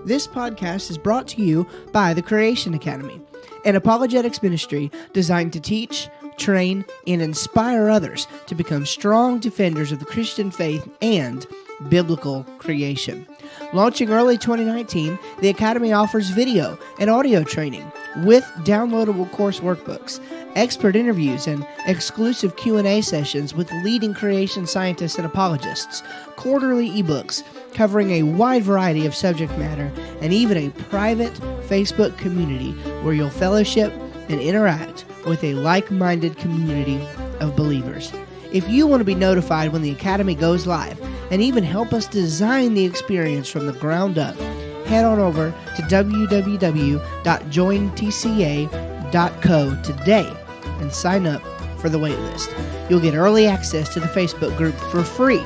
This podcast is brought to you by the Creation Academy, an apologetics ministry designed to teach, train, and inspire others to become strong defenders of the Christian faith and biblical creation. Launching early 2019, the Academy offers video and audio training with downloadable course workbooks, expert interviews, and exclusive Q&A sessions with leading creation scientists and apologists, quarterly ebooks covering a wide variety of subject matter, and even a private Facebook community where you'll fellowship and interact with a like-minded community of believers. If you want to be notified when the Academy goes live and even help us design the experience from the ground up, head on over to www.jointca.co today and sign up for the waitlist. You'll get early access to the Facebook group for free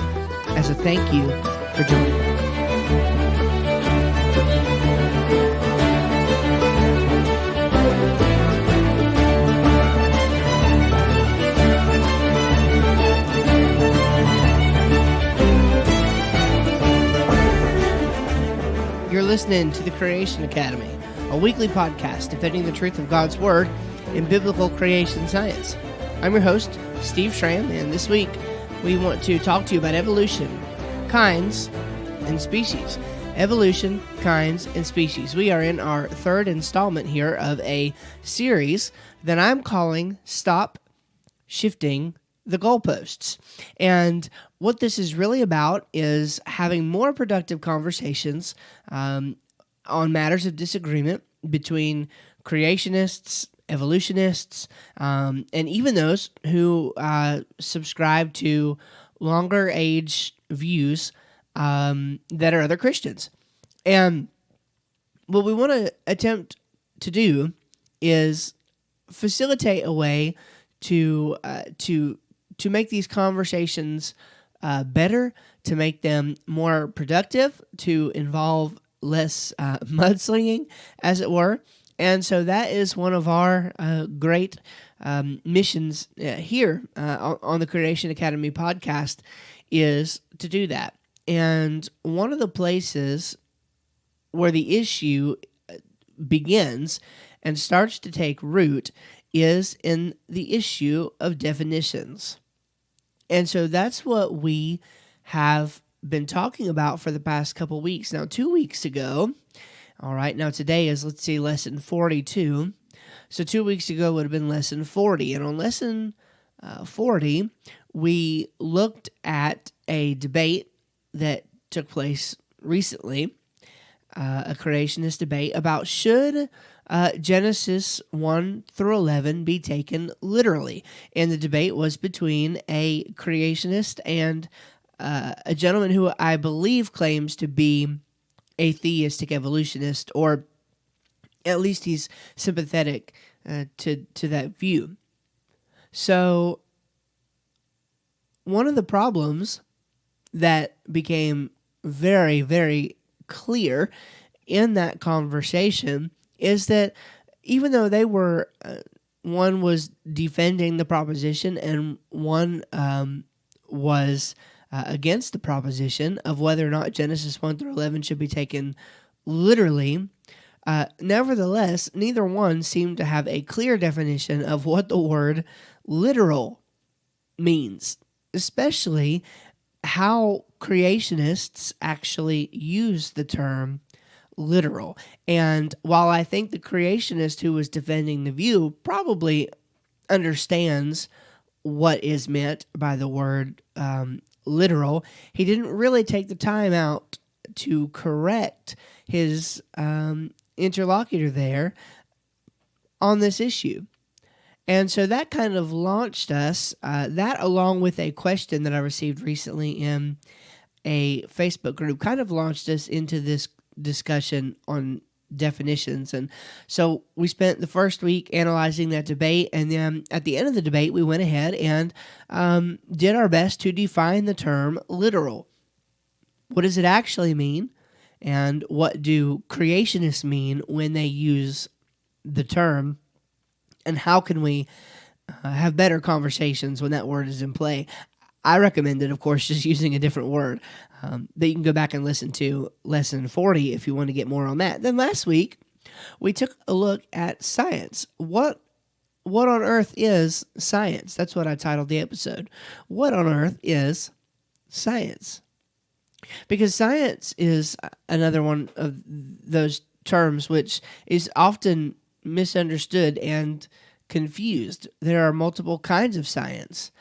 as a thank you for joining. You're listening to the Creation Academy, a weekly podcast defending the truth of God's Word in biblical creation science. I'm your host, Steve Schramm, and this week we want to talk to you about evolution, kinds, and species. Evolution, kinds, and species. We are in our third installment here of a series that I'm calling Stop Shifting the Goalposts. And what this is really about is having more productive conversations on matters of disagreement between creationists, evolutionists, and even those who subscribe to longer age views that are other Christians. And what we want to attempt to do is facilitate a way to make these conversations better, to make them more productive, to involve less mudslinging, as it were. And so that is one of our great missions here on the Creation Academy podcast, is to do that. And one of the places where the issue begins and starts to take root is in the issue of definitions. And so that's what we have been talking about for the past couple weeks. Now, 2 weeks ago, all right, now today is, lesson 42. So 2 weeks ago would have been lesson 40. And on lesson 40, we looked at a debate that took place recently, a creationist debate about should Genesis 1 through 11 be taken literally. And the debate was between a creationist and a gentleman who I believe claims to be a theistic evolutionist, or at least he's sympathetic to that view. So one of the problems that became very, very clear in that conversation is that even though they were, one was defending the proposition and one was against the proposition of whether or not Genesis 1 through 11 should be taken literally, nevertheless, neither one seemed to have a clear definition of what the word literal means, especially how creationists actually use the term literal. And while I think the creationist who was defending the view probably understands what is meant by the word literal, he didn't really take the time out to correct his interlocutor there on this issue. And so that kind of launched us, that along with a question that I received recently in a Facebook group, kind of launched us into this discussion on definitions. And so we spent the first week analyzing that debate, and then at the end of the debate, we went ahead and did our best to define the term literal. What does it actually mean? And what do creationists mean when they use the term? And how can we have better conversations when that word is in play? I recommended, of course, just using a different word. that you can go back and listen to lesson 40 if you want to get more on that. Then last week, we took a look at science. What on earth is science? That's what I titled the episode. What on earth is science? Because science is another one of those terms which is often misunderstood and confused. There are multiple kinds of science.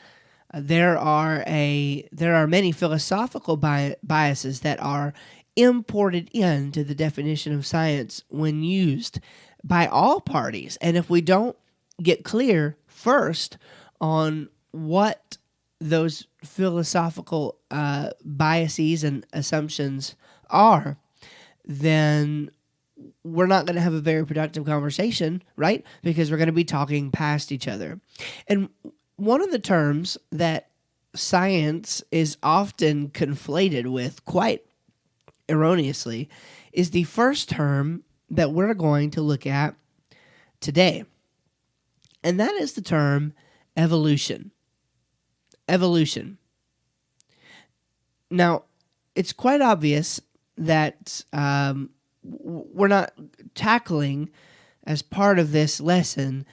There are many philosophical biases that are imported into the definition of science when used by all parties. And if we don't get clear first on what those philosophical biases and assumptions are, then we're not going to have a very productive conversation, right? Because we're going to be talking past each other. And one of the terms that science is often conflated with, quite erroneously, is the first term that we're going to look at today. And that is the term evolution. Evolution. Now, it's quite obvious that we're not tackling, as part of this lesson,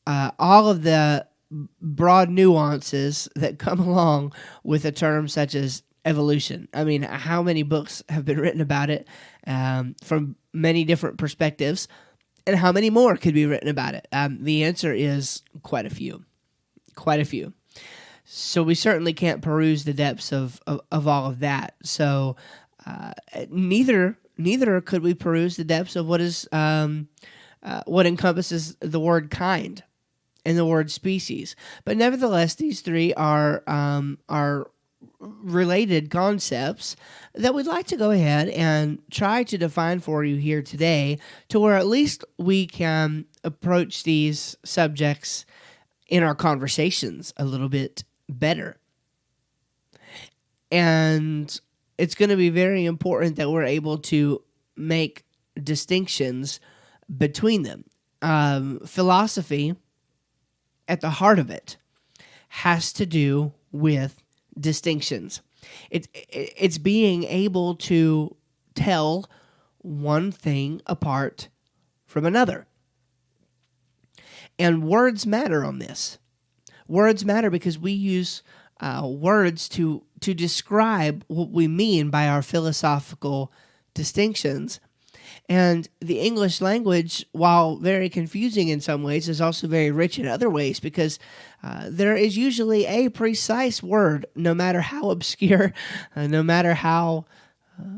all of the broad nuances that come along with a term such as evolution. I mean, how many books have been written about it from many different perspectives, and how many more could be written about it? The answer is quite a few. Quite a few. So we certainly can't peruse the depths of all of that. So neither could we peruse the depths of what encompasses the word kind and the word species. But nevertheless, these three are related concepts that we'd like to go ahead and try to define for you here today, to where at least we can approach these subjects in our conversations a little bit better. And it's going to be very important that we're able to make distinctions between them. Philosophy, at the heart of it, has to do with distinctions. It's being able to tell one thing apart from another. And words matter on this. Words matter because we use words to describe what we mean by our philosophical distinctions. And the English language, while very confusing in some ways, is also very rich in other ways, because there is usually a precise word, no matter how obscure, no matter how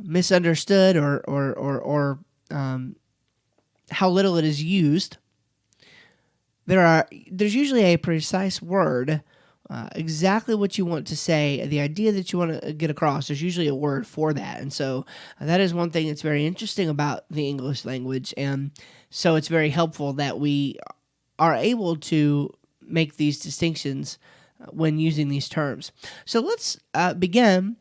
misunderstood or how little it is used. There's usually a precise word, exactly what you want to say, the idea that you want to get across. There's usually a word for that. And so that is one thing that's very interesting about the English language. And so it's very helpful that we are able to make these distinctions when using these terms. So let's begin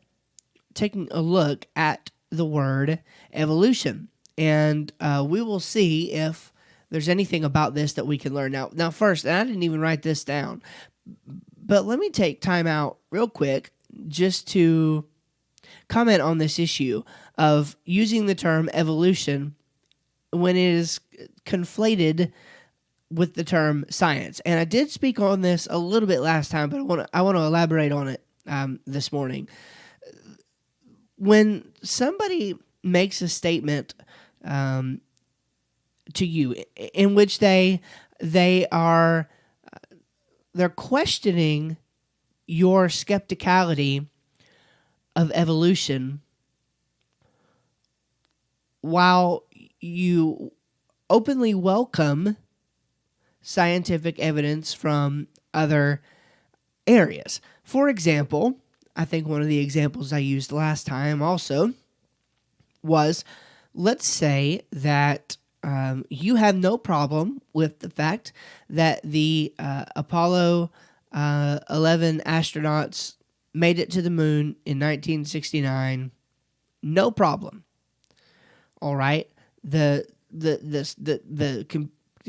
taking a look at the word evolution. And we will see if there's anything about this that we can learn. Now first, and I didn't even write this down, but let me take time out real quick just to comment on this issue of using the term evolution when it is conflated with the term science. And I did speak on this a little bit last time, but I want to elaborate on it this morning. When somebody makes a statement to you in which they're questioning your skepticality of evolution, while you openly welcome scientific evidence from other areas. For example, I think one of the examples I used last time also was, let's say that you have no problem with the fact that the Apollo 11 astronauts made it to the moon in 1969. No problem. All right. The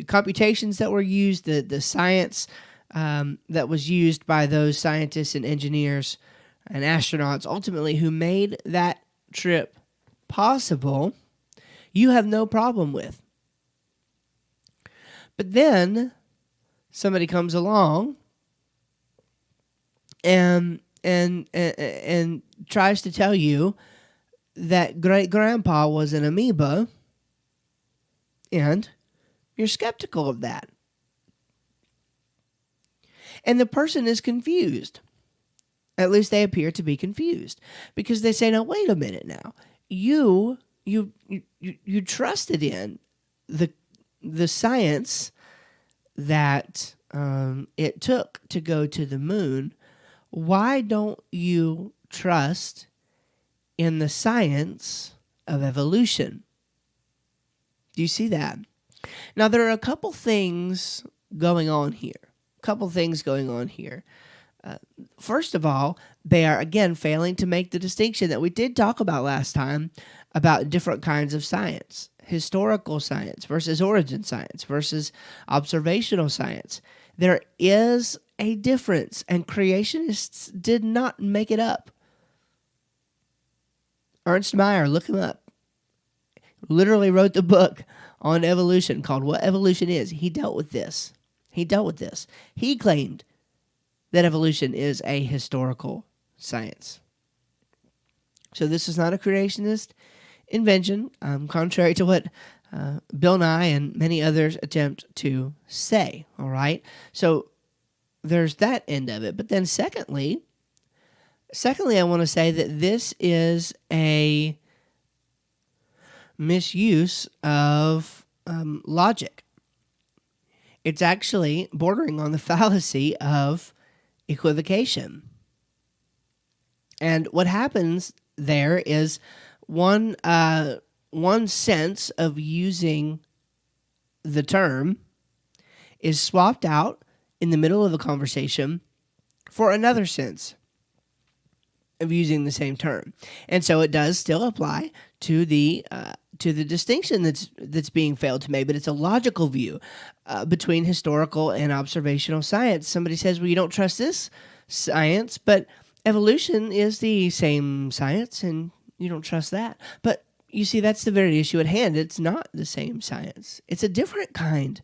computations that were used, the science that was used by those scientists and engineers and astronauts ultimately who made that trip possible, you have no problem with. But then somebody comes along and tries to tell you that great grandpa was an amoeba, and you're skeptical of that. And the person is confused. At least they appear to be confused, because they say, "Now wait a minute. Now you trusted in the science that it took to go to the moon. Why don't you trust in the science of evolution?" Do you see that? Now, there are a couple things going on here. First of all, they are, again, failing to make the distinction that we did talk about last time about different kinds of science. Historical science versus origin science versus observational science. There is a difference, and creationists did not make it up. Ernst Mayr, look him up, literally wrote the book on evolution called What Evolution Is. He dealt with this. He claimed that evolution is a historical science. So this is not a creationist invention, contrary to what Bill Nye and many others attempt to say. All right? So there's that end of it. But then secondly, I want to say that this is a misuse of logic. It's actually bordering on the fallacy of equivocation. And what happens there is one sense of using the term is swapped out in the middle of a conversation for another sense of using the same term. And so it does still apply to the distinction that's being failed to make, but it's a logical view between historical and observational science. Somebody says, well, you don't trust this science, but evolution is the same science, and you don't trust that. But you see, that's the very issue at hand. It's not the same science. It's a different kind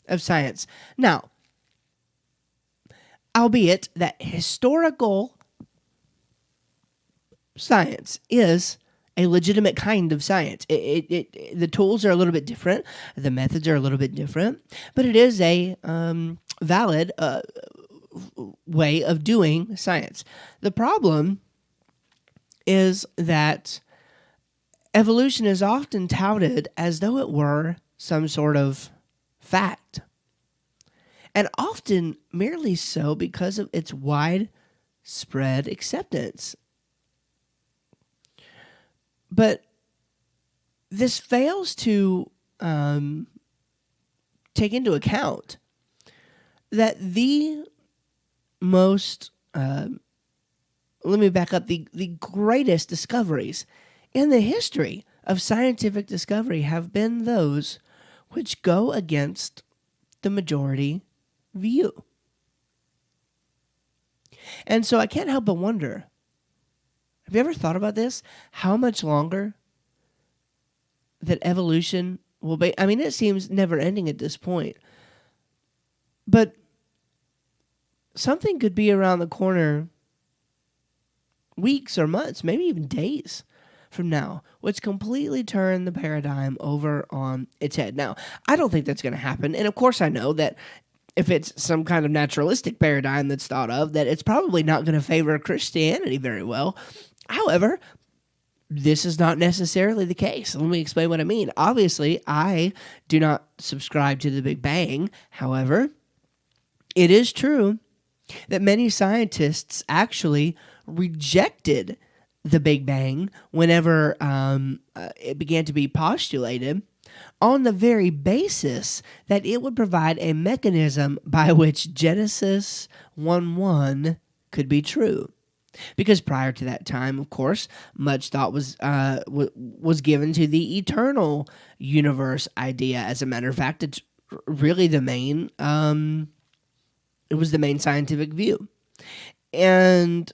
of science. Now, albeit that historical science is a legitimate kind of science. The tools are a little bit different. The methods are a little bit different. But it is a valid way of doing science. The problem is that evolution is often touted as though it were some sort of fact. And often merely so because of its widespread acceptance. But this fails to take into account that the most, let me back up, the greatest discoveries in the history of scientific discovery have been those which go against the majority view. And so I can't help but wonder, have you ever thought about this? How much longer that evolution will be? I mean, it seems never ending at this point. But something could be around the corner weeks or months, maybe even days from now, which completely turn the paradigm over on its head. Now, I don't think that's going to happen. And of course, I know that if it's some kind of naturalistic paradigm that's thought of, that it's probably not going to favor Christianity very well. However, this is not necessarily the case. Let me explain what I mean. Obviously, I do not subscribe to the Big Bang. However, it is true that many scientists actually rejected the Big Bang whenever it began to be postulated on the very basis that it would provide a mechanism by which Genesis 1:1 could be true. Because prior to that time, of course, much thought was given to the eternal universe idea. As a matter of fact, it's really the main it was the main scientific view. And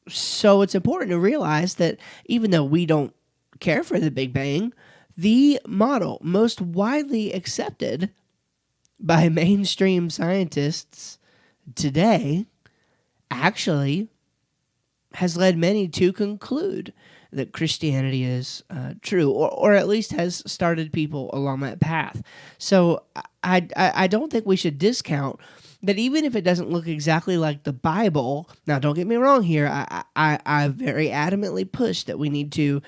So it's important to realize that even though we don't care for the Big Bang, the model most widely accepted by mainstream scientists today actually has led many to conclude that Christianity is true, or at least has started people along that path. So I don't think we should discount that even if it doesn't look exactly like the Bible. Now, don't get me wrong here. I very adamantly push that we need to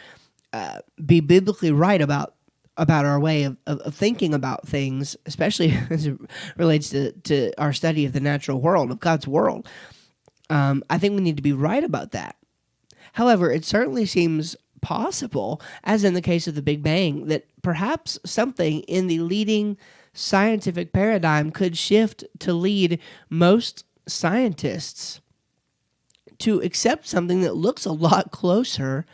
be biblically right about our way of thinking about things, especially as it relates to our study of the natural world, of God's world. I think we need to be right about that. However, it certainly seems possible, as in the case of the Big Bang, that perhaps something in the leading scientific paradigm could shift to lead most scientists to accept something that looks a lot closer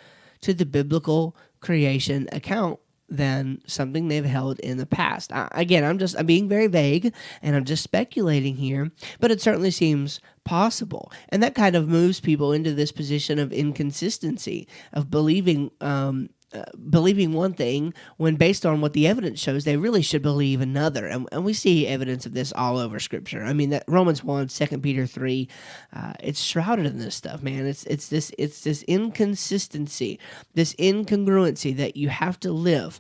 to the biblical creation account than something they've held in the past. Again, I'm being very vague, and I'm just speculating here, but it certainly seems possible. And that kind of moves people into this position of inconsistency, of believing one thing when, based on what the evidence shows, they really should believe another. And we see evidence of this all over Scripture. I mean, that Romans 1, 2 Peter 3, it's shrouded in this stuff, man. It's this inconsistency, this incongruency that you have to live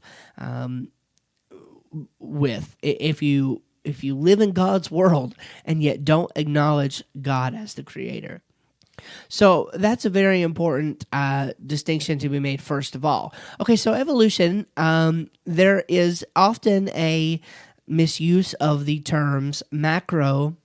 with if you live in God's world and yet don't acknowledge God as the creator. So that's a very important distinction to be made, first of all. Okay, so evolution, there is often a misuse of the terms macro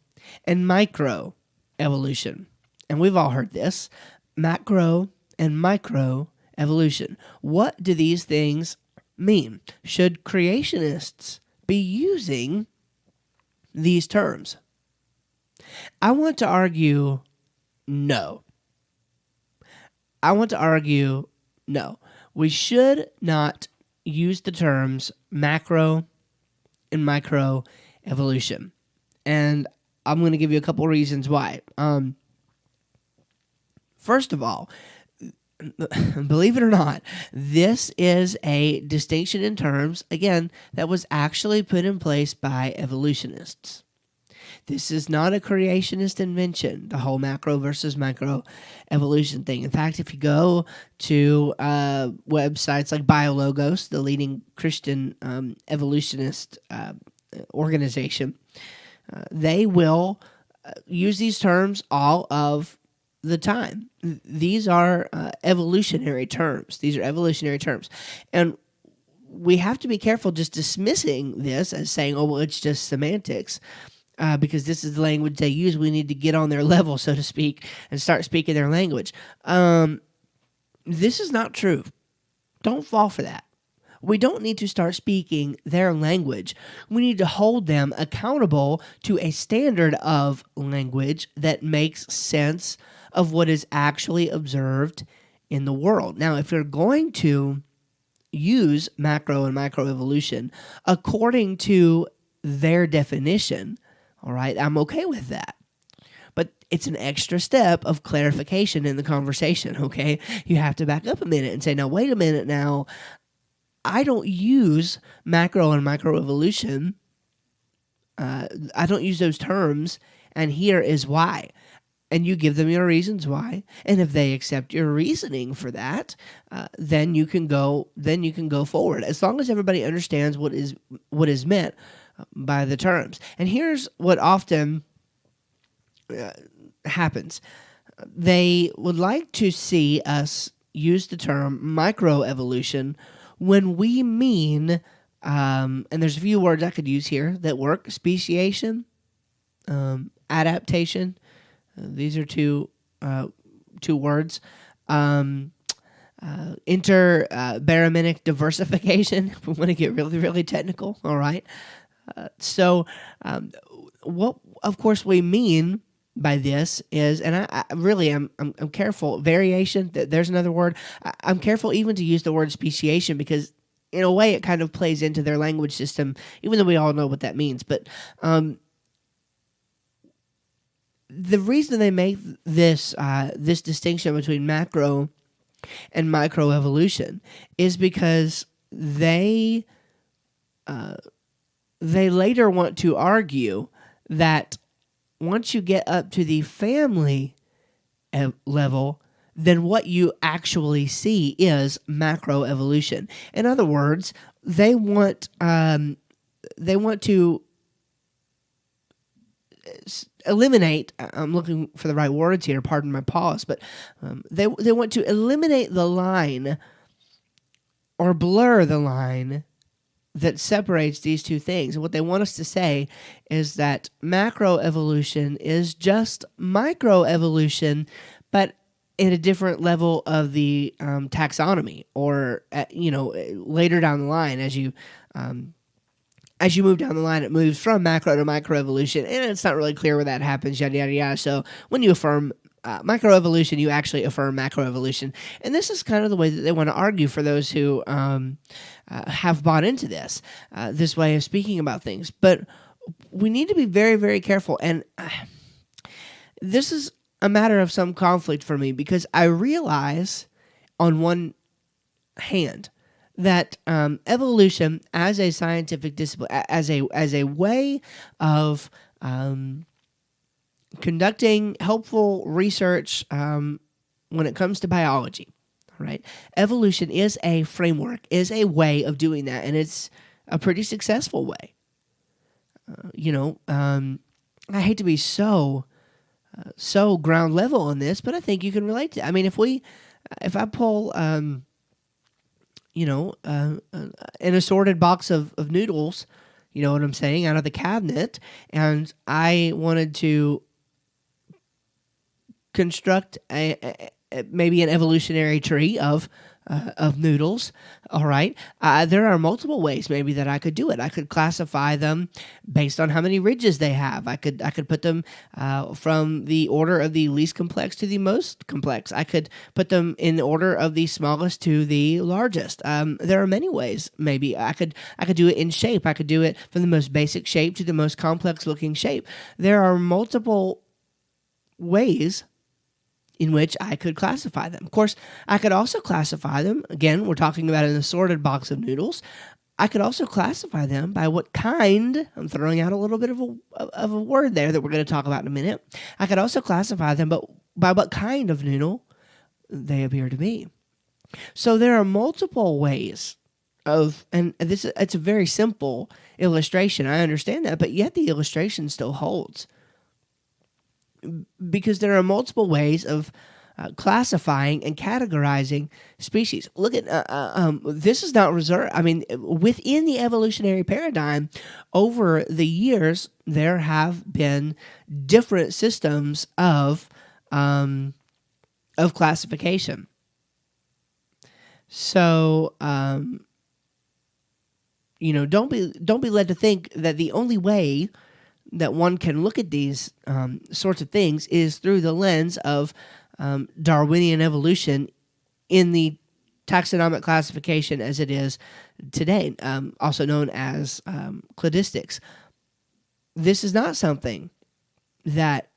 and micro evolution. And we've all heard this, macro and micro evolution. What do these things mean? Should creationists be using these terms? I want to argue no. We should not use the terms macro and micro evolution. And I'm going to give you a couple reasons why. First of all, believe it or not, this is a distinction in terms, again, that was actually put in place by evolutionists. This is not a creationist invention, the whole macro versus micro evolution thing. In fact, if you go to websites like BioLogos, the leading Christian evolutionist organization, they will use these terms all of the time. These are evolutionary terms. And we have to be careful just dismissing this as saying, oh, well, it's just semantics. Because this is the language they use, we need to get on their level, so to speak, and start speaking their language. This is not true. Don't fall for that. We don't need to start speaking their language. We need to hold them accountable to a standard of language that makes sense of what is actually observed in the world. Now, if you're going to use macro and micro evolution according to their definition, all right, I'm okay with that. But it's an extra step of clarification in the conversation, okay? You have to back up a minute and say, now, wait a minute now. I don't use macro and micro evolution. I don't use those terms, and here is why. And you give them your reasons why. And if they accept your reasoning for that, then you can go forward. As long as everybody understands what is meant by the terms. And here's what often happens. They would like to see us use the term microevolution when we mean, and there's a few words I could use here that work, speciation, adaptation. These are two words. Interbaraminic diversification, if we want to get really, really technical, all right? So what, of course, we mean by this is, and I'm careful, variation, there's another word. I'm careful even to use the word speciation because in a way it kind of plays into their language system, even though we all know what that means. But the reason they make this this distinction between macro and microevolution is because they later want to argue that once you get up to the family level, then what you actually see is macroevolution. In other words, they want to eliminate. I'm looking for the right words here. Pardon my pause, but they want to eliminate the line or blur the line that separates these two things. And what they want us to say is that macroevolution is just microevolution, but in a different level of the taxonomy, or later down the line, as you move down the line, it moves from macro to microevolution, and it's not really clear where that happens. Yada yada yada. So when you affirm microevolution, you actually affirm macroevolution, and this is kind of the way that they want to argue for those who have bought into this way of speaking about things. But we need to be very, very careful, and this is a matter of some conflict for me, because I realize on one hand that evolution as a scientific discipline, as a way of conducting helpful research when it comes to biology, right? Evolution is a framework, is a way of doing that, and it's a pretty successful way. I hate to be so ground level on this, but I think you can relate to it. I mean, if I pull an assorted box of noodles, you know what I'm saying, out of the cabinet, and I wanted to construct maybe an evolutionary tree of noodles. All right, there are multiple ways maybe that I could do it. I could classify them based on how many ridges they have. I could put them from the order of the least complex to the most complex. I could put them in order of the smallest to the largest. There are many ways. Maybe I could do it in shape. I could do it from the most basic shape to the most complex looking shape. There are multiple ways in which I could classify them. Of course, I could also classify them, again, we're talking about an assorted box of noodles, I could also classify them by what kind, I'm throwing out a little bit of a word there that we're going to talk about in a minute, I could also classify them by what kind of noodle they appear to be. So there are multiple ways it's a very simple illustration, I understand that, but yet the illustration still holds. Because there are multiple ways of classifying and categorizing species. Look at this is not reserved. I mean, within the evolutionary paradigm, over the years, there have been different systems of classification. So, don't be led to think that the only way that one can look at these sorts of things is through the lens of Darwinian evolution in the taxonomic classification as it is today, also known as cladistics. This is not something that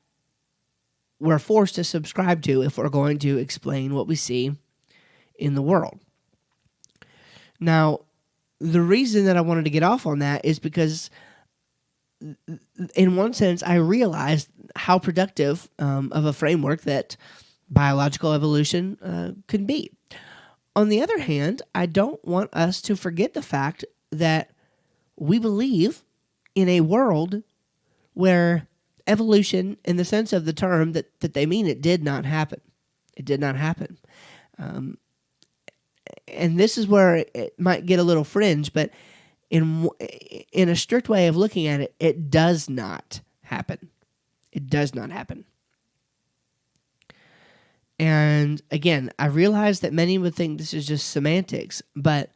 we're forced to subscribe to if we're going to explain what we see in the world. Now, the reason that I wanted to get off on that is because in one sense, I realized how productive of a framework that biological evolution can be. On the other hand, I don't want us to forget the fact that we believe in a world where evolution, in the sense of the term that they mean, it did not happen. It did not happen. And this is where it might get a little fringe, but in a strict way of looking at it, it does not happen. It does not happen. And again, I realize that many would think this is just semantics, but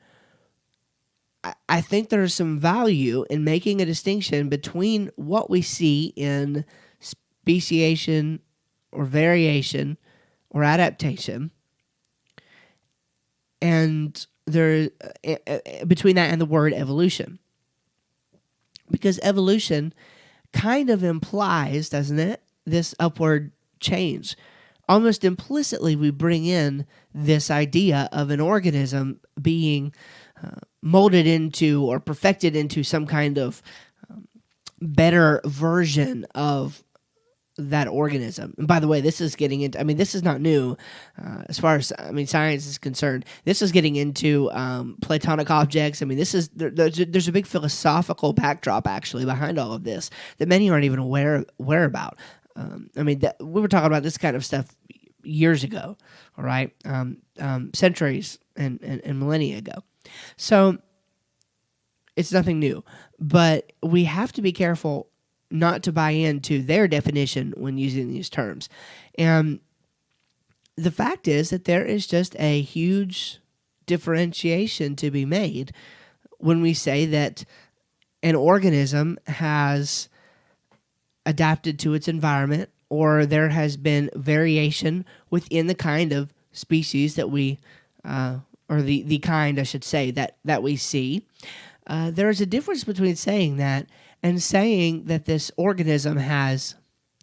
I think there's some value in making a distinction between what we see in speciation or variation or adaptation, and there between that and the word evolution, because evolution kind of implies, doesn't it, this upward change. Almost implicitly, we bring in this idea of an organism being molded into or perfected into some kind of better version of that organism. And by the way, this is getting into, this is not new as far as, science is concerned. This is getting into Platonic objects. There's a big philosophical backdrop actually behind all of this that many aren't even aware about. We were talking about this kind of stuff years ago, all right? Centuries and millennia ago. So it's nothing new, but we have to be careful not to buy into their definition when using these terms. And the fact is that there is just a huge differentiation to be made when we say that an organism has adapted to its environment, or there has been variation within the kind of species that we, or the kind, I should say, that we see. There is a difference between saying that and saying that this organism has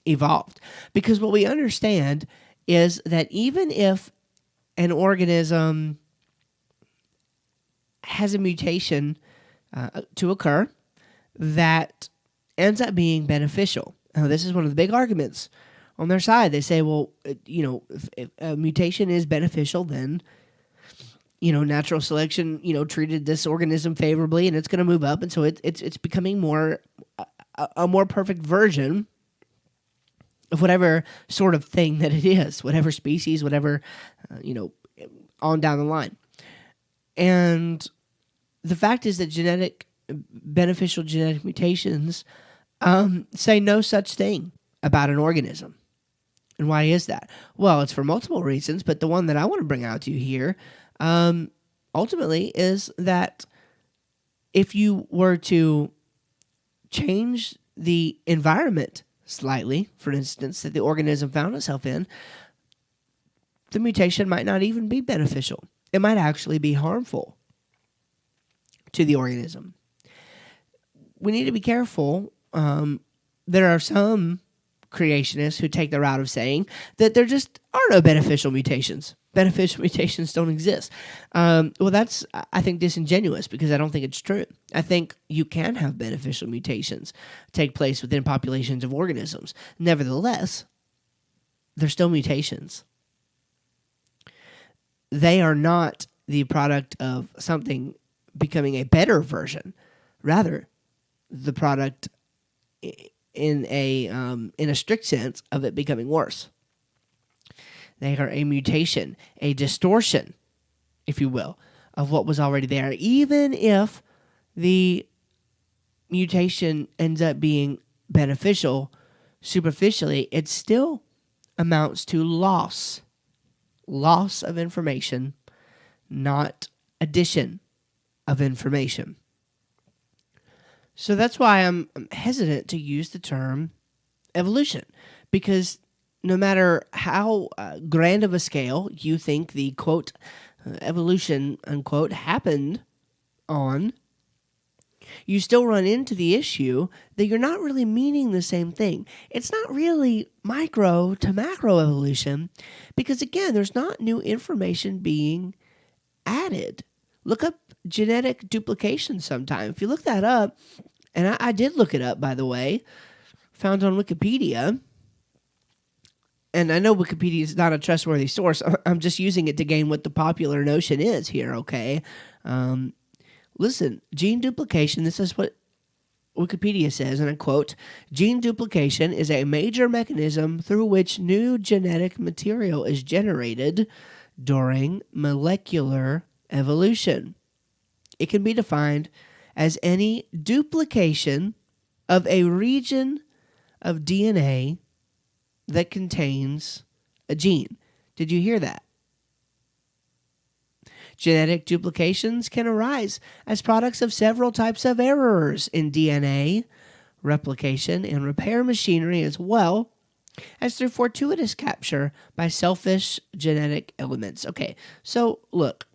evolved. Because what we understand is that even if an organism has a mutation to occur that ends up being beneficial. Now, this is one of the big arguments on their side. They say, well, if a mutation is beneficial, then natural selection, treated this organism favorably, and it's going to move up, and so it's becoming a more perfect version of whatever sort of thing that it is, whatever species, whatever, on down the line. And the fact is that beneficial genetic mutations say no such thing about an organism. And why is that? Well, it's for multiple reasons, but the one that I want to bring out to you here ultimately is that if you were to change the environment slightly, for instance, that the organism found itself in, the mutation might not even be beneficial. It might actually be harmful to the organism. We need to be careful. There are some creationists who take the route of saying that there just are no beneficial mutations. Beneficial mutations don't exist. Well, that's, I think, disingenuous, because I don't think it's true. I think you can have beneficial mutations take place within populations of organisms. Nevertheless, they're still mutations. They are not the product of something becoming a better version. Rather, the product in a strict sense of it becoming worse. They are a mutation, a distortion, if you will, of what was already there. Even if the mutation ends up being beneficial superficially, it still amounts to loss of information, not addition of information. So that's why I'm hesitant to use the term evolution, because no matter how grand of a scale you think the, quote, evolution, unquote, happened on, you still run into the issue that you're not really meaning the same thing. It's not really micro to macro evolution, because, again, there's not new information being added. Look up genetic duplication sometime. If you look that up, and I did look it up, by the way, found on Wikipedia. And I know Wikipedia is not a trustworthy source. I'm just using it to gain what the popular notion is here, okay? Listen, gene duplication, this is what Wikipedia says, and I quote, "Gene duplication is a major mechanism through which new genetic material is generated during molecular evolution. It can be defined as any duplication of a region of DNA that contains a gene." Did you hear that? Genetic duplications can arise as products of several types of errors in DNA, replication, and repair machinery, as well as through fortuitous capture by selfish genetic elements. Okay, so look,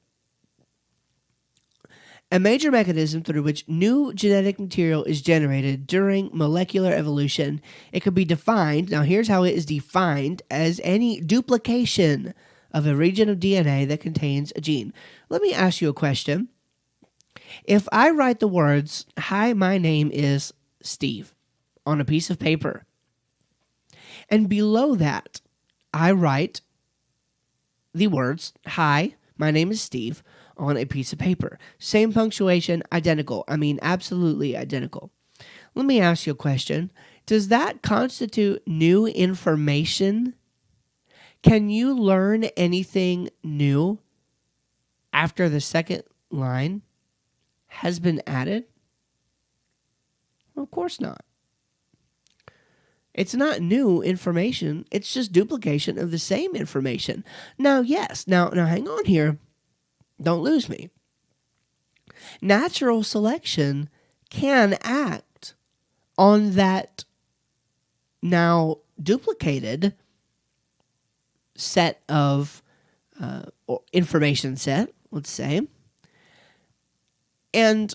A major mechanism through which new genetic material is generated during molecular evolution. It could be defined, now here's how it is defined, as any duplication of a region of DNA that contains a gene. Let me ask you a question. If I write the words, "Hi, my name is Steve," on a piece of paper, and below that I write the words, "Hi, my name is Steve," on a piece of paper. Same punctuation, identical. I mean, absolutely identical. Let me ask you a question. Does that constitute new information? Can you learn anything new after the second line has been added? Well, of course not. It's not new information. It's just duplication of the same information. Now, yes. Now hang on here. Don't lose me. Natural selection can act on that now duplicated set of or information set, let's say, and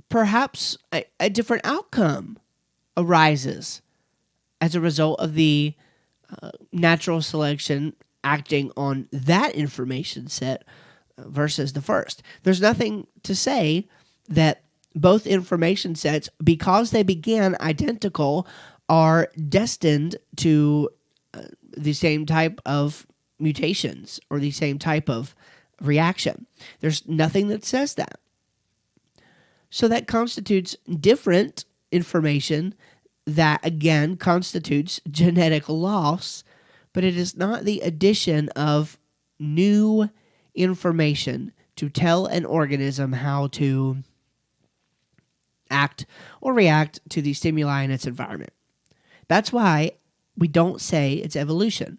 perhaps a different outcome arises as a result of the natural selection acting on that information set versus the first. There's nothing to say that both information sets, because they began identical, are destined to the same type of mutations or the same type of reaction. There's nothing that says that. So that constitutes different information that, again, constitutes genetic loss, but it is not the addition of new information to tell an organism how to act or react to the stimuli in its environment. That's why we don't say it's evolution.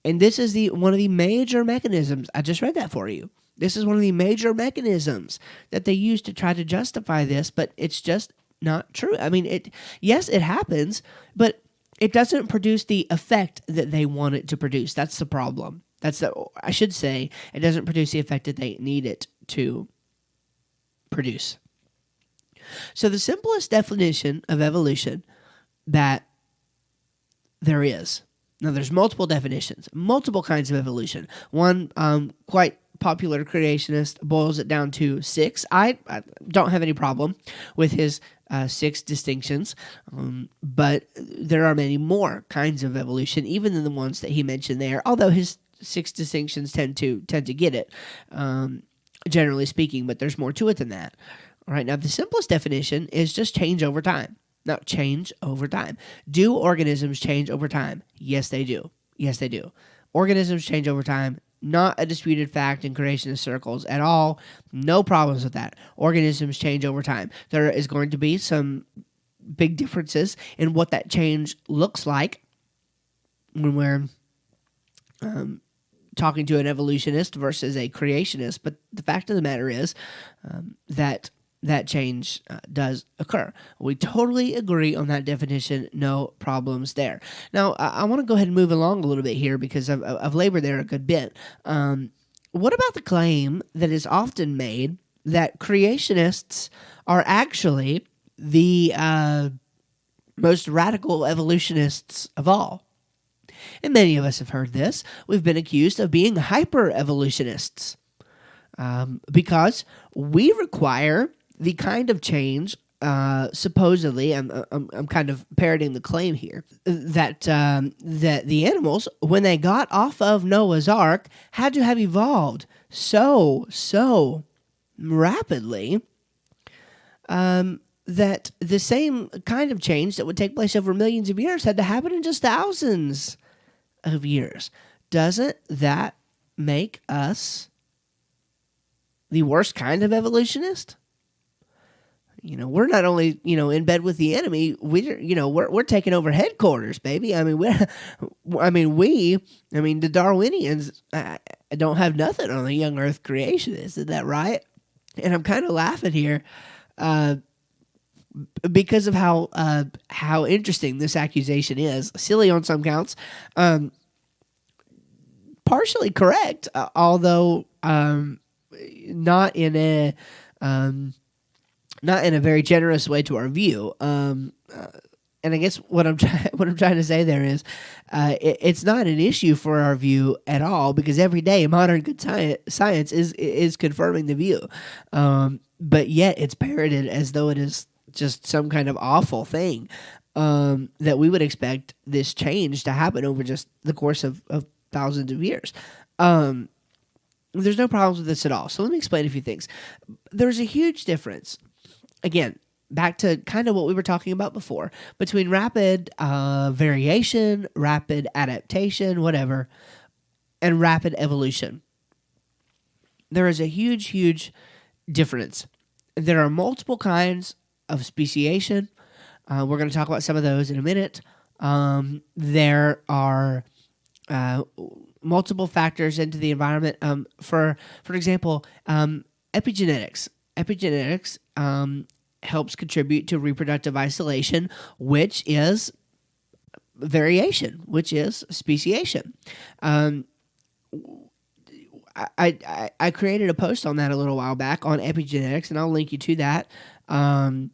And this is one of the major mechanisms. I just read that for you. This is one of the major mechanisms that they use to try to justify this, but it's just not true. I mean, yes, it happens, but it doesn't produce the effect that they want it to produce. That's the problem. I should say, it doesn't produce the effect that they need it to produce. So the simplest definition of evolution that there is, now there's multiple definitions, multiple kinds of evolution. One quite popular creationist boils it down to 6. I don't have any problem with his 6 distinctions, but there are many more kinds of evolution, even than the ones that he mentioned there, although his 6 distinctions tend to get it, generally speaking, but there's more to it than that. All right, now the simplest definition is just change over time. Now, change over time. Do organisms change over time? Yes, they do. Yes, they do. Organisms change over time. Not a disputed fact in creationist circles at all. No problems with that. Organisms change over time. There is going to be some big differences in what that change looks like when we're talking to an evolutionist versus a creationist. But the fact of the matter is that change does occur. We totally agree on that definition. No problems there. Now, I want to go ahead and move along a little bit here because I've labored there a good bit. What about the claim that is often made that creationists are actually the most radical evolutionists of all? And many of us have heard this. We've been accused of being hyper-evolutionists because we require the kind of change, supposedly, I'm kind of parroting the claim here, that the animals, when they got off of Noah's Ark, had to have evolved so rapidly that the same kind of change that would take place over millions of years had to happen in just thousands of years. Doesn't that make us the worst kind of evolutionist? We're not only, in bed with the enemy, we're taking over headquarters, baby. I mean, the Darwinians don't have nothing on the young earth creationists. Isn't that right? And I'm kind of laughing here because of how interesting this accusation is. Silly on some counts. Partially correct, although not in a very generous way to our view. And I guess what I'm trying to say there is, it's not an issue for our view at all, because every day modern good science is confirming the view, but yet it's parroted as though it is just some kind of awful thing, that we would expect this change to happen over just the course of thousands of years. There's no problems with this at all. So let me explain a few things. There's a huge difference, again, back to kind of what we were talking about before, between rapid variation, rapid adaptation, whatever, and rapid evolution. There is a huge, huge difference. There are multiple kinds of speciation. We're going to talk about some of those in a minute. There are multiple factors into the environment. For example, epigenetics. Epigenetics helps contribute to reproductive isolation, which is variation, which is speciation. I created a post on that a little while back on epigenetics, and I'll link you to that. And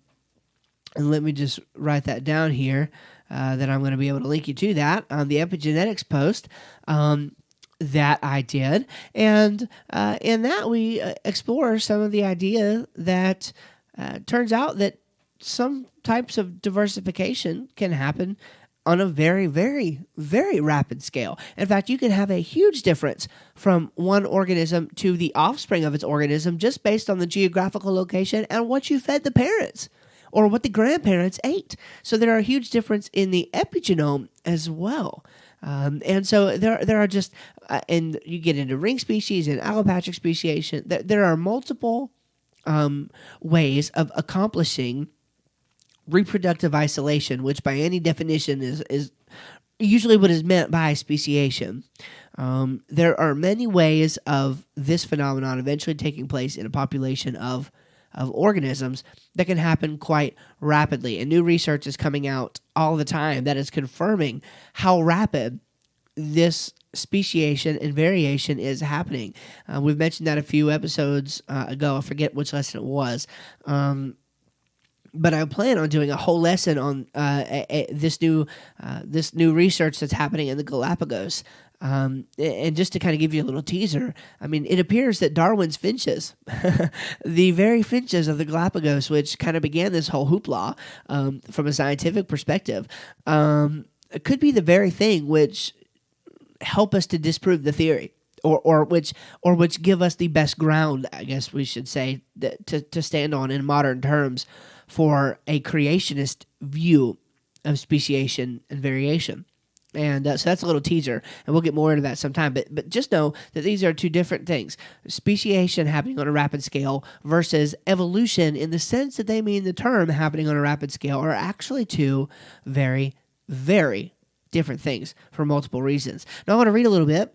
let me just write that down here, that I'm going to be able to link you to that on the epigenetics post that I did. And in that, we explore some of the idea that turns out that some types of diversification can happen on a very, very, very rapid scale. In fact, you can have a huge difference from one organism to the offspring of its organism just based on the geographical location and what you fed the parents or what the grandparents ate. So there are a huge difference in the epigenome as well. And so there are just, and you get into ring species and allopatric speciation. There are multiple ways of accomplishing reproductive isolation, which by any definition is usually what is meant by speciation. There are many ways of this phenomenon eventually taking place in a population of organisms that can happen quite rapidly. And new research is coming out all the time that is confirming how rapid this speciation and variation is happening. We've mentioned that a few episodes ago. I forget which lesson it was. But I plan on doing a whole lesson on this new research that's happening in the Galapagos. And just to kind of give you a little teaser, I mean, it appears that Darwin's finches, the very finches of the Galapagos, which kind of began this whole hoopla from a scientific perspective, could be the very thing which help us to disprove the theory, or which give us the best ground, I guess we should say, to stand on in modern terms for a creationist view of speciation and variation. And so that's a little teaser, and we'll get more into that sometime. But just know that these are two different things. Speciation happening on a rapid scale versus evolution in the sense that they mean the term happening on a rapid scale are actually two very, very different things for multiple reasons. Now I want to read a little bit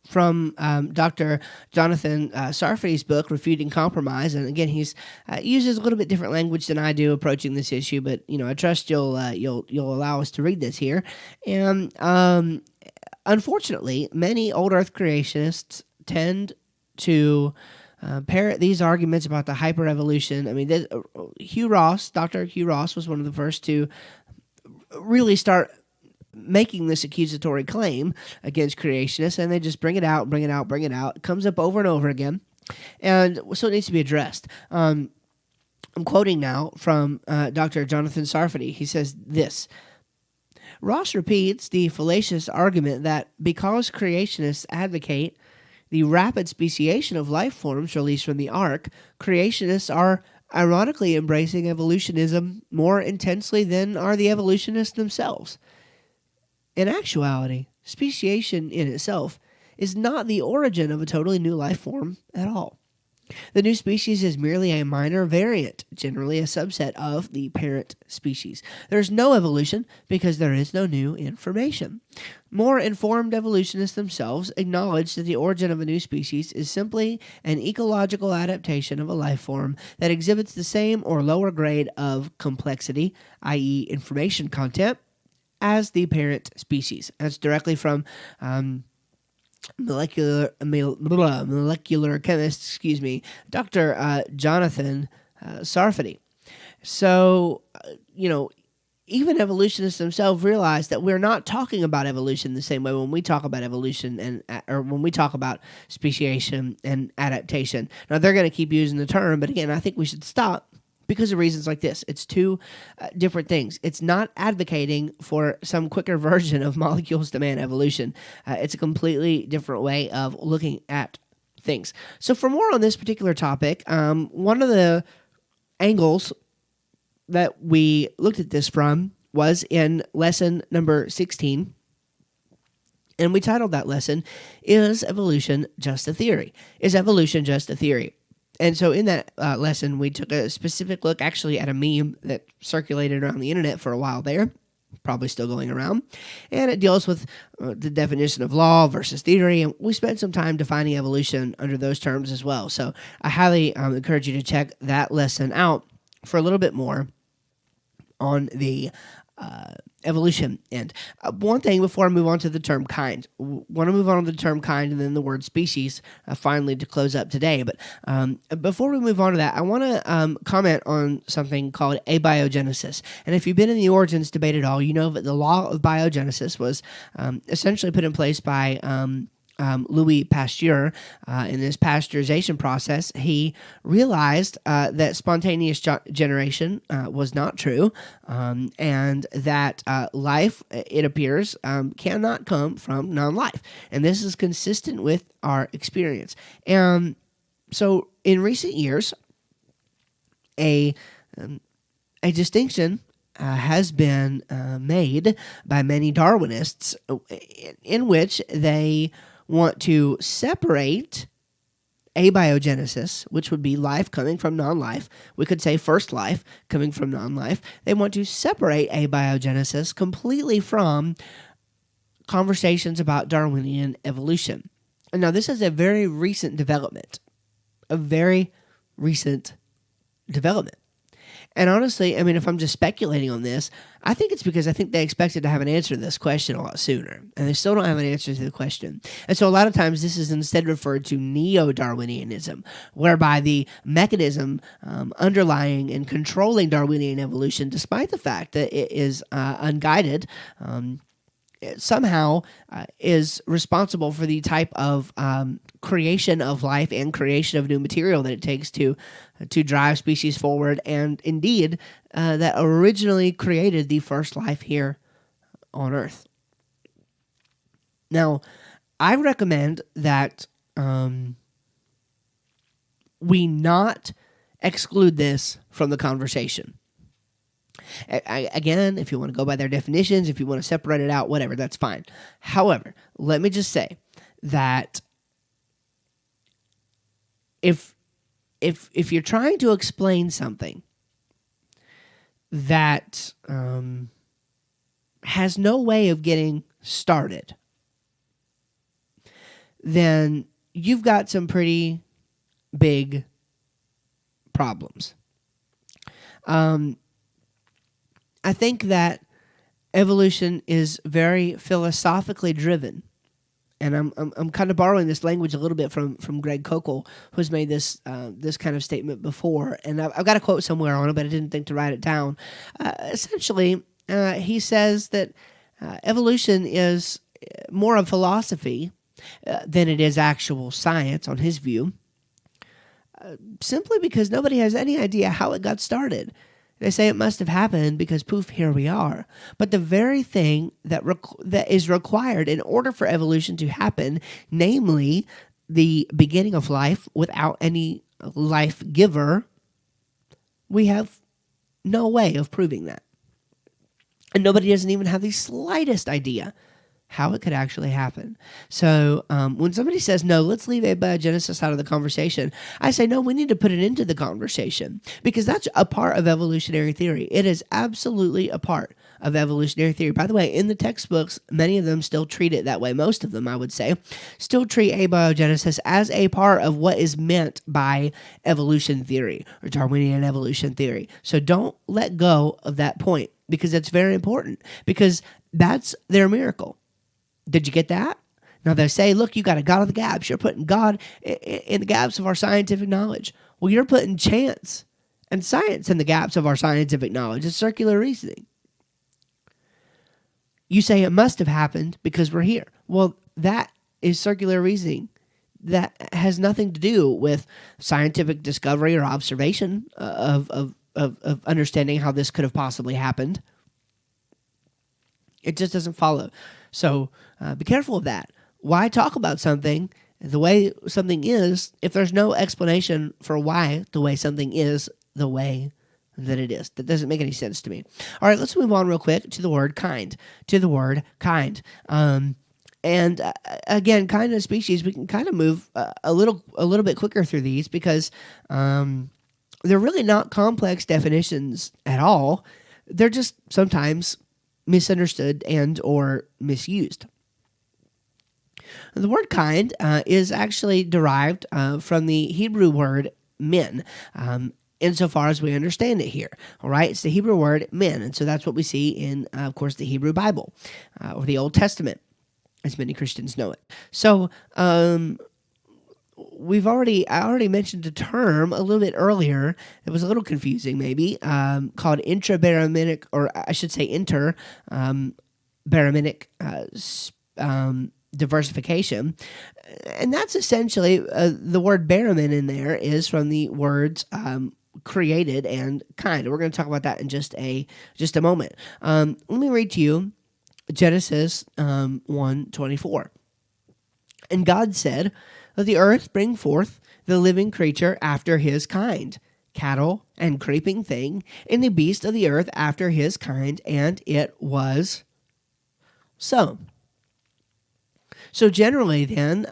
from Dr. Jonathan Sarfati's book, Refuting Compromise. And again, he's uses a little bit different language than I do approaching this issue, but I trust you'll allow us to read this here. And unfortunately, many old Earth creationists tend to parrot these arguments about the hyperevolution. I mean, Dr. Hugh Ross was one of the first to really start making this accusatory claim against creationists, and they just bring it out. It comes up over and over again, and so it needs to be addressed. I'm quoting now from Dr. Jonathan Sarfati. He says this: Ross repeats the fallacious argument that because creationists advocate the rapid speciation of life forms released from the ark, creationists are ironically embracing evolutionism more intensely than are the evolutionists themselves. In actuality, speciation in itself is not the origin of a totally new life form at all. The new species is merely a minor variant, generally a subset of the parent species. There is no evolution because there is no new information. More informed evolutionists themselves acknowledge that the origin of a new species is simply an ecological adaptation of a life form that exhibits the same or lower grade of complexity, i.e. information content, as the parent species. That's directly from molecular chemist, Dr. Jonathan Sarfati. So, even evolutionists themselves realize that we're not talking about evolution the same way when we talk about evolution or when we talk about speciation and adaptation. Now, they're going to keep using the term, but again, I think we should stop because of reasons like this. It's two different things. It's not advocating for some quicker version of molecules to man evolution. It's a completely different way of looking at things. So for more on this particular topic, one of the angles that we looked at this from was in lesson number 16. And we titled that lesson, Is Evolution Just a Theory? Is Evolution Just a Theory? And so in that lesson, we took a specific look actually at a meme that circulated around the internet for a while there, probably still going around. And it deals with the definition of law versus theory. And we spent some time defining evolution under those terms as well. So I highly encourage you to check that lesson out for a little bit more on the evolution end. One thing before I move on to the term kind, want to move on to the term kind and then the word species finally to close up today. But before we move on to that, I want to comment on something called abiogenesis. And if you've been in the origins debate at all, you know that the law of biogenesis was essentially put in place by Louis Pasteur. In this pasteurization process, he realized that spontaneous generation was not true, and that life, it appears, cannot come from non-life. And this is consistent with our experience. And so in recent years, a distinction has been made by many Darwinists in which they want to separate abiogenesis, which would be life coming from non-life. We could say first life coming from non-life. They want to separate abiogenesis completely from conversations about Darwinian evolution. And now this is a very recent development. And honestly, I mean, if I'm just speculating on this, I think it's because I think they expected to have an answer to this question a lot sooner, and they still don't have an answer to the question. And so a lot of times this is instead referred to neo-Darwinianism, whereby the mechanism underlying and controlling Darwinian evolution, despite the fact that it is unguided, somehow is responsible for the type of creation of life and creation of new material that it takes to drive species forward, and indeed that originally created the first life here on Earth. Now, I recommend that we not exclude this from the conversation. Again, if you want to go by their definitions, if you want to separate it out, whatever, that's fine. However, let me just say that if you're trying to explain something that has no way of getting started, then you've got some pretty big problems. I think that evolution is very philosophically driven, and I'm kind of borrowing this language a little bit from Greg Kokel, who's made this kind of statement before, and I've got a quote somewhere on it, but I didn't think to write it down. Essentially, he says that evolution is more of philosophy than it is actual science, on his view, simply because nobody has any idea how it got started. They say it must have happened because, poof, here we are. But the very thing that is required in order for evolution to happen, namely the beginning of life without any life giver, we have no way of proving that. And nobody doesn't even have the slightest idea how it could actually happen. So when somebody says, no, let's leave abiogenesis out of the conversation, I say, no, we need to put it into the conversation, because that's a part of evolutionary theory. It is absolutely a part of evolutionary theory. By the way, in the textbooks, many of them still treat it that way. Most of them, I would say, still treat abiogenesis as a part of what is meant by evolution theory or Darwinian evolution theory. So don't let go of that point, because that's very important, because that's their miracle. Did you get that? Now they say, look, you got a God of the gaps. You're putting God in the gaps of our scientific knowledge. Well, you're putting chance and science in the gaps of our scientific knowledge. It's circular reasoning. You say it must have happened because we're here. Well, that is circular reasoning. That has nothing to do with scientific discovery or observation of understanding how this could have possibly happened. It just doesn't follow. So be careful of that. Why talk about something the way something is if there's no explanation for why the way something is the way that it is? That doesn't make any sense to me. All right, let's move on real quick to the word kind. And again, kind of species, we can kind of move a little bit quicker through these because they're really not complex definitions at all. They're just sometimes misunderstood and or misused. The word kind is actually derived from the Hebrew word min, insofar as we understand it here. All right, it's the Hebrew word min, and so that's what we see in, of course, the Hebrew Bible or the Old Testament, as many Christians know it. So I already mentioned a term a little bit earlier that was a little confusing, maybe, called Intrabaraminic, or I should say Interbaraminic diversification. And that's essentially the word baramin in there is from the words created and kind. We're going to talk about that in just a moment. Let me read to you Genesis 1:24. And God said, let the earth bring forth the living creature after his kind, cattle and creeping thing, and the beast of the earth after his kind, and it was so. So generally then,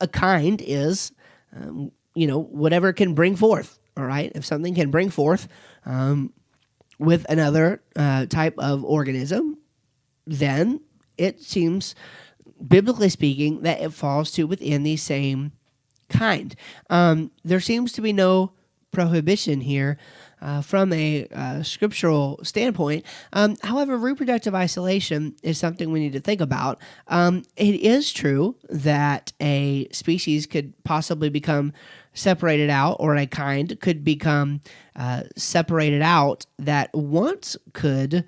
a kind is, whatever can bring forth, all right? If something can bring forth with another type of organism, then it seems, biblically speaking, that it falls to within the same kind. There seems to be no prohibition here from a scriptural standpoint. However, reproductive isolation is something we need to think about. It is true that a species could possibly become separated out, or a kind could become separated out that once could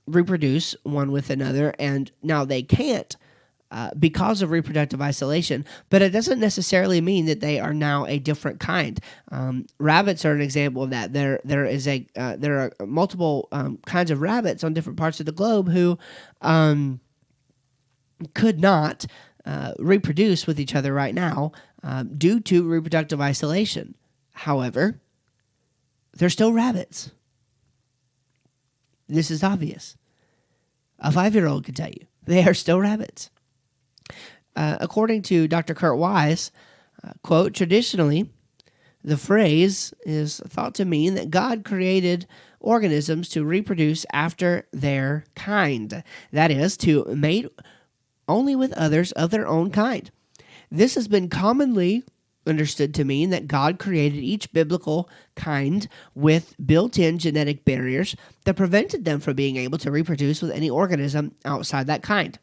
reproduce one with another, and now they can't because of reproductive isolation, but it doesn't necessarily mean that they are now a different kind. Rabbits are an example of that. There are multiple kinds of rabbits on different parts of the globe who could not reproduce with each other right now due to reproductive isolation. However, they're still rabbits. This is obvious. A 5-year-old could tell you. They are still rabbits. According to Dr. Kurt Wise, quote, traditionally, the phrase is thought to mean that God created organisms to reproduce after their kind. That is, to mate only with others of their own kind. This has been commonly understood to mean that God created each biblical kind with built-in genetic barriers that prevented them from being able to reproduce with any organism outside that kind.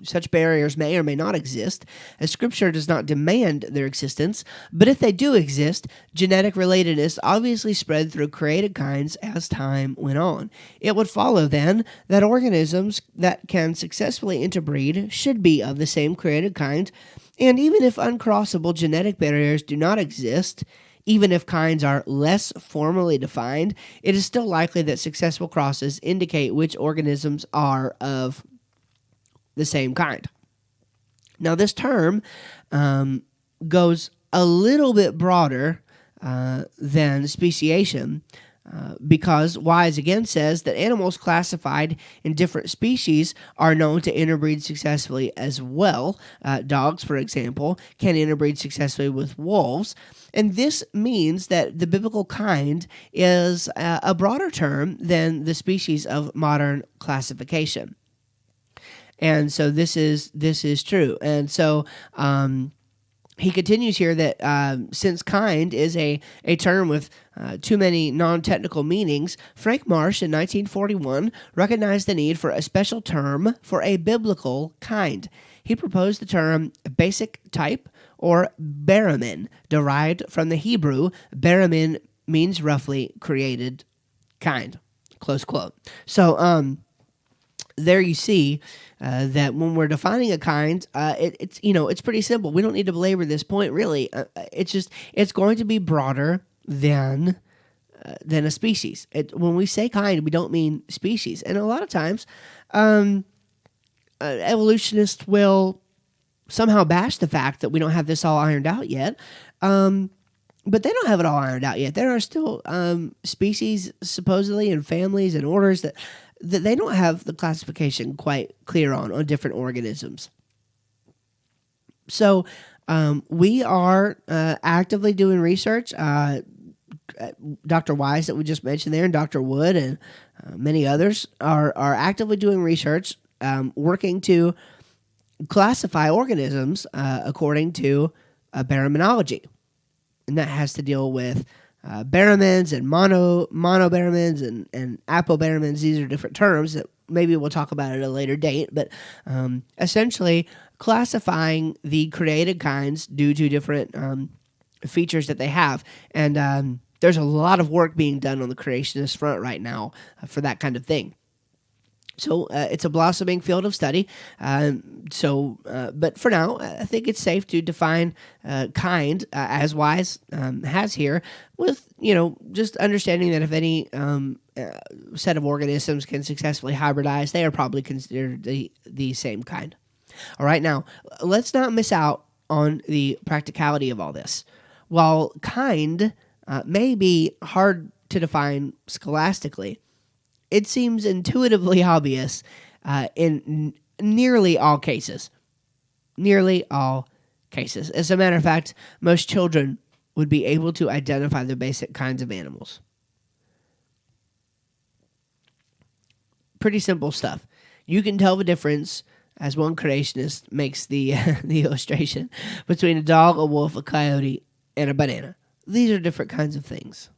Such barriers may or may not exist, as Scripture does not demand their existence, but if they do exist, genetic relatedness obviously spread through created kinds as time went on. It would follow, then, that organisms that can successfully interbreed should be of the same created kind, and even if uncrossable genetic barriers do not exist, even if kinds are less formally defined, it is still likely that successful crosses indicate which organisms are of the same kind. Now, this term goes a little bit broader than speciation because Wise again says that animals classified in different species are known to interbreed successfully as well. Dogs, for example, can interbreed successfully with wolves. And this means that the biblical kind is a broader term than the species of modern classification. And so this is true. And so he continues here that since kind is a term with too many non-technical meanings, Frank Marsh in 1941 recognized the need for a special term for a biblical kind. He proposed the term basic type or baramin, derived from the Hebrew. Baramin means roughly created kind, close quote. So there you see that when we're defining a kind, it's pretty simple. We don't need to belabor this point really. It's going to be broader than a species. When we say kind, we don't mean species. And a lot of times, evolutionists will somehow bash the fact that we don't have this all ironed out yet. But they don't have it all ironed out yet. There are still species, supposedly, and families and orders that they don't have the classification quite clear on different organisms. So we are actively doing research. Dr. Wise that we just mentioned there, and Dr. Wood and many others are actively doing research, working to classify organisms according to baraminology. And that has to deal with baramins and monobaramins and apobaramins. These are different terms that maybe we'll talk about at a later date. But essentially, classifying the created kinds due to different features that they have. And there's a lot of work being done on the creationist front right now for that kind of thing. So it's a blossoming field of study. But for now, I think it's safe to define kind as Wise has here, with just understanding that if any set of organisms can successfully hybridize, they are probably considered the same kind. All right, now let's not miss out on the practicality of all this. While kind may be hard to define scholastically, it seems intuitively obvious in nearly all cases. Nearly all cases. As a matter of fact, most children would be able to identify the basic kinds of animals. Pretty simple stuff. You can tell the difference, as one creationist makes the illustration, between a dog, a wolf, a coyote, and a banana. These are different kinds of things.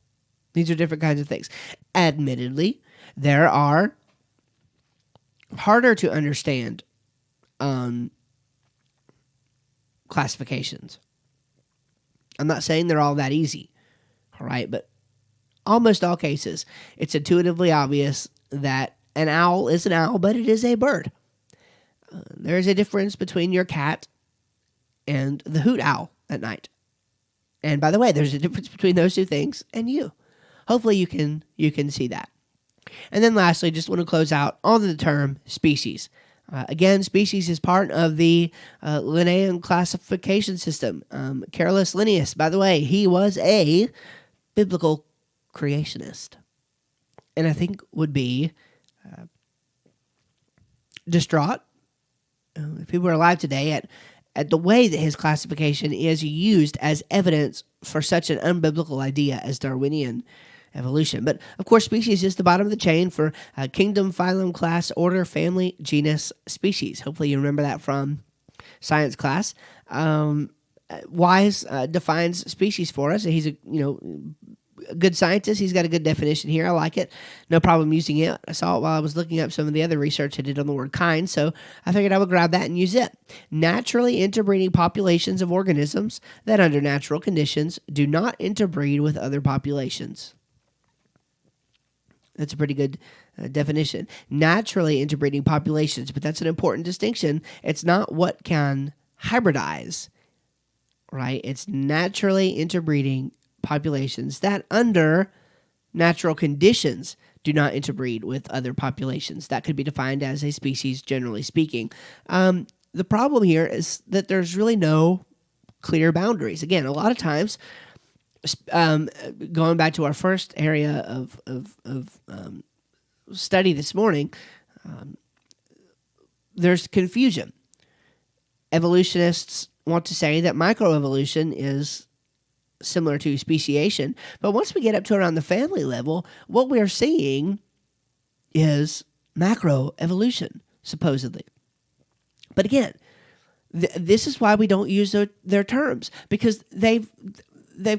Admittedly, there are harder to understand classifications. I'm not saying they're all that easy, all right? But almost all cases, it's intuitively obvious that an owl is an owl, but it is a bird. There is a difference between your cat and the hoot owl at night. And by the way, there's a difference between those two things and you. Hopefully you can see that. And then lastly, just want to close out on the term species. Again, species is part of the Linnaean classification system. Carolus Linnaeus, by the way, he was a biblical creationist. And I think would be distraught if he were alive today at the way that his classification is used as evidence for such an unbiblical idea as Darwinian evolution. But, of course, species is the bottom of the chain for kingdom, phylum, class, order, family, genus, species. Hopefully you remember that from science class. Wise defines species for us. He's a good scientist. He's got a good definition here. I like it. No problem using it. I saw it while I was looking up some of the other research I did on the word kind, so I figured I would grab that and use it. Naturally interbreeding populations of organisms that under natural conditions do not interbreed with other populations. That's a pretty good definition. Naturally interbreeding populations, but that's an important distinction. It's not what can hybridize, right? It's naturally interbreeding populations that under natural conditions do not interbreed with other populations. That could be defined as a species, generally speaking. The problem here is that there's really no clear boundaries. Again, a lot of times, going back to our first area of study this morning, there's confusion. Evolutionists want to say that microevolution is similar to speciation, but once we get up to around the family level, what we're seeing is macroevolution, supposedly. But again, This is why we don't use their terms, because they've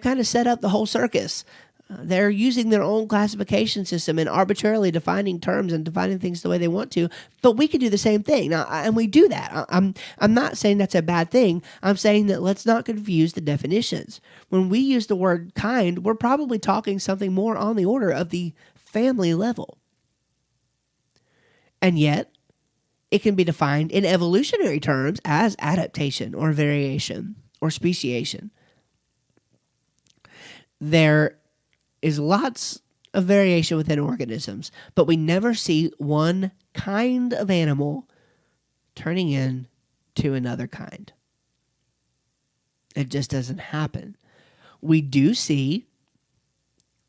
kind of set up the whole circus. They're using their own classification system and arbitrarily defining terms and defining things the way they want to. But we can do the same thing now, and we do that. I'm not saying that's a bad thing. I'm saying that let's not confuse the definitions. When we use the word kind, we're probably talking something more on the order of the family level. And yet, it can be defined in evolutionary terms as adaptation or variation or speciation. There is lots of variation within organisms, but we never see one kind of animal turning into another kind. It just doesn't happen. We do see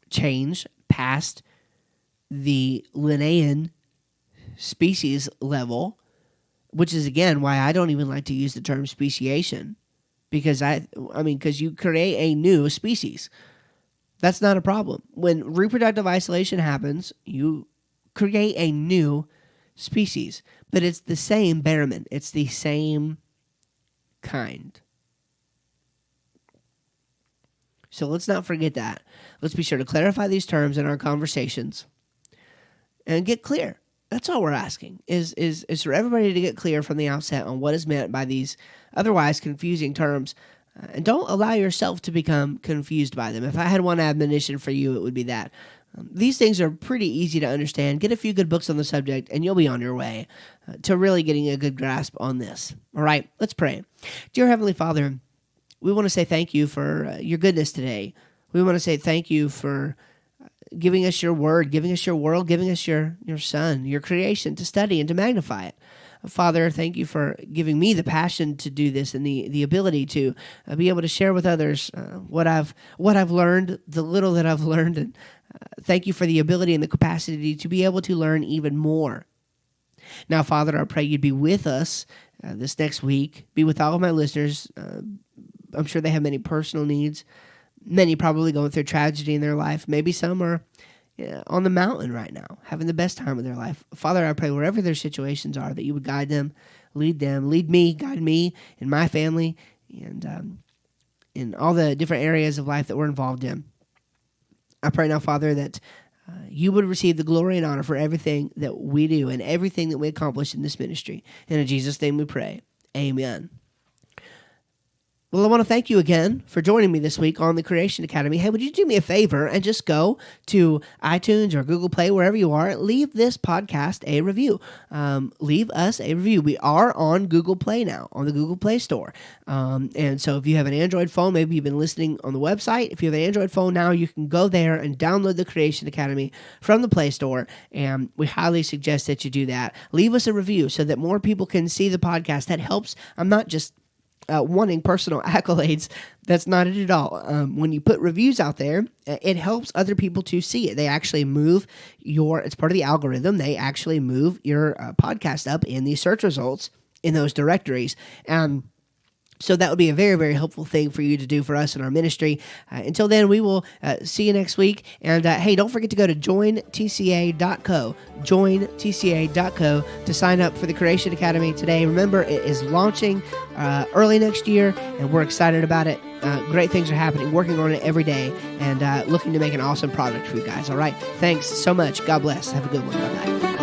change past the Linnaean species level, which is again why I don't even like to use the term speciation, because because you create a new species. That's not a problem. When reproductive isolation happens, you create a new species, but it's the same baramin. It's the same kind. So let's not forget that. Let's be sure to clarify these terms in our conversations and get clear. That's all we're asking, is for everybody to get clear from the outset on what is meant by these otherwise confusing terms. And don't allow yourself to become confused by them. If I had one admonition for you, it would be that. These things are pretty easy to understand. Get a few good books on the subject, and you'll be on your way to really getting a good grasp on this. All right, let's pray. Dear Heavenly Father, we want to say thank you for your goodness today. We want to say thank you for giving us your word, giving us your world, giving us your son, your creation to study and to magnify it. Father, thank you for giving me the passion to do this and the ability to be able to share with others what I've learned, the little that I've learned, and thank you for the ability and the capacity to be able to learn even more. Now, Father, I pray you'd be with us this next week, be with all of my listeners. I'm sure they have many personal needs, many probably going through tragedy in their life. Maybe some are on the mountain right now, having the best time of their life. Father, I pray wherever their situations are, that you would guide them, lead me, guide me and my family, and in all the different areas of life that we're involved in. I pray now, Father, that you would receive the glory and honor for everything that we do and everything that we accomplish in this ministry. And in Jesus' name we pray. Amen. Well, I want to thank you again for joining me this week on the Creation Academy. Hey, would you do me a favor and just go to iTunes or Google Play, wherever you are, leave this podcast a review. Leave us a review. We are on Google Play now, on the Google Play Store. And so if you have an Android phone, maybe you've been listening on the website. If you have an Android phone now, you can go there and download the Creation Academy from the Play Store. And we highly suggest that you do that. Leave us a review so that more people can see the podcast. That helps. I'm not just wanting personal accolades. That's not it at all. When you put reviews out there, it helps other people to see it. They actually move it's part of the algorithm. They actually move your podcast up in the search results in those directories. So that would be a very, very helpful thing for you to do for us in our ministry. Until then, we will see you next week. And hey, don't forget to go to jointca.co, jointca.co to sign up for the Creation Academy today. Remember, it is launching early next year, and we're excited about it. Great things are happening, working on it every day, and looking to make an awesome product for you guys. All right, thanks so much. God bless. Have a good one. Bye-bye.